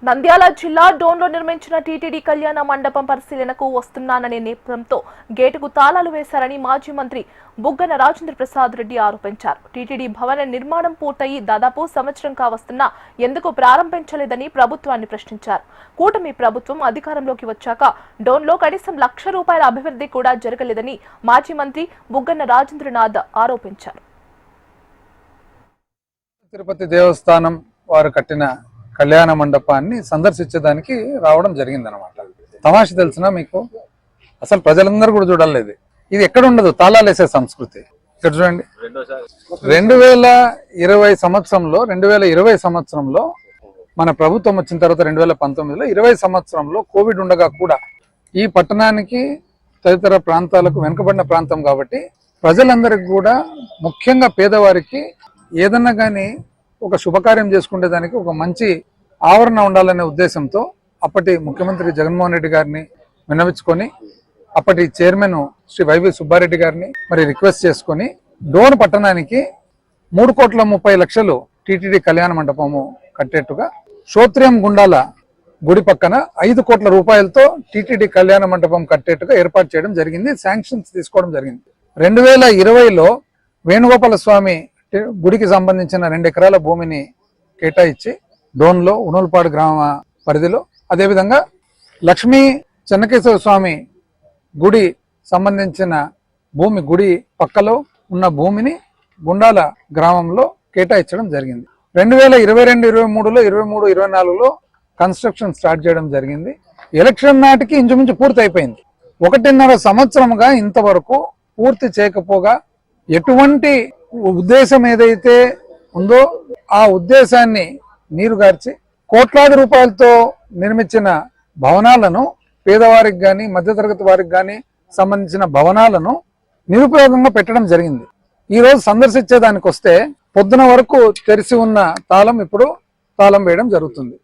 నంద్యాల జిల్లా డోన్లో నిర్మించిన టీటీడీ కళ్యాణ మండపం పరిశీలనకు వస్తున్నాననే నేపథ్యంతో గేటుకు తాళాలు వేశారని మాజీ మంత్రి బుగ్గన రాజేంద్ర ప్రసాద్ రెడ్డి ఆరోపించారు. టీటీడీ భవన నిర్మాణం పూర్తయి దాదాపు సంవత్సరం కావస్తున్నా ఎందుకు ప్రారంభించలేదని ప్రభుత్వాన్ని ప్రశ్నించారు. కూటమి ప్రభుత్వం అధికారంలోకి వచ్చాక డోన్లో కనీసం ₹1,00,000 అభివృద్ధి కూడా జరగలేదని మాజీ మంత్రి బుగ్గన రాజేంద్రనాథ్ ఆరోపించారు. తిరుపతి దేవస్థానం వారు కట్టిన కళ్యాణ మండపాన్ని సందర్శించడానికి రావడం జరిగిందనమాట. తమాష తెలిసిన మీకు, అసలు ప్రజలందరూ కూడా చూడలేదు. ఇది ఎక్కడ ఉండదు, తాళాలు వేసే సంస్కృతి. ఇక్కడ చూడండి, 2020 సంవత్సరంలో మన ప్రభుత్వం వచ్చిన తర్వాత 2019లో 20 సంవత్సరంలో కోవిడ్ ఉండగా కూడా ఈ పట్టణానికి తదితర ప్రాంతాలకు వెనుకబడిన ప్రాంతం కాబట్టి ప్రజలందరికీ కూడా, ముఖ్యంగా పేదవారికి ఏదన్నా కానీ ఒక శుభకార్యం చేసుకునే దానికి ఒక మంచి ఆవరణ ఉండాలనే ఉద్దేశంతో అప్పటి ముఖ్యమంత్రి జగన్మోహన్ రెడ్డి గారిని విన్నవించుకొని అప్పటి చైర్మన్ శ్రీ వైవి సుబ్బారెడ్డి గారిని మరి రిక్వెస్ట్ చేసుకొని డోన్ పట్టణానికి 3,30,00,000 టీటీడీ కళ్యాణ మండపము కట్టేట్టుగా శ్రోత్రియం గుండాల గుడి పక్కన 5 కోట్ల రూపాయలతో టీటీడీ కళ్యాణ మండపం కట్టేట్టుగా ఏర్పాటు చేయడం జరిగింది. శాంక్షన్స్ తీసుకోవడం జరిగింది. 2020లో వేణుగోపాల స్వామి గుడికి సంబంధించిన 2 ఎకరాల భూమిని కేటాయించి డోన్లో ఉనూల్పాడు గ్రామ పరిధిలో, అదేవిధంగా లక్ష్మీ చెన్నకేశ్వర స్వామి గుడి సంబంధించిన భూమి, గుడి పక్కలో ఉన్న భూమిని గుండాల గ్రామంలో కేటాయించడం జరిగింది. 2022, 23లో 23, 24లో కన్స్ట్రక్షన్ స్టార్ట్ చేయడం జరిగింది. ఎలక్షన్ నాటికి ఇంచుమించు పూర్తి అయిపోయింది. 1.5 సంవత్సరముగా ఇంతవరకు పూర్తి చేయకపోగా ఎటువంటి ఉద్దేశం ఏదైతే ఉందో ఆ ఉద్దేశాన్ని నీరుగార్చి కోట్లాది రూపాయలతో నిర్మించిన భవనాలను, పేదవారికి కానీ మధ్యతరగతి వారికి కానీ సంబంధించిన భవనాలను నిరుపయోగంగా పెట్టడం జరిగింది. ఈ రోజు సందర్శించేదానికి వస్తే పొద్దున వరకు తెరిచి ఉన్న తాళం ఇప్పుడు తాళం వేయడం జరుగుతుంది.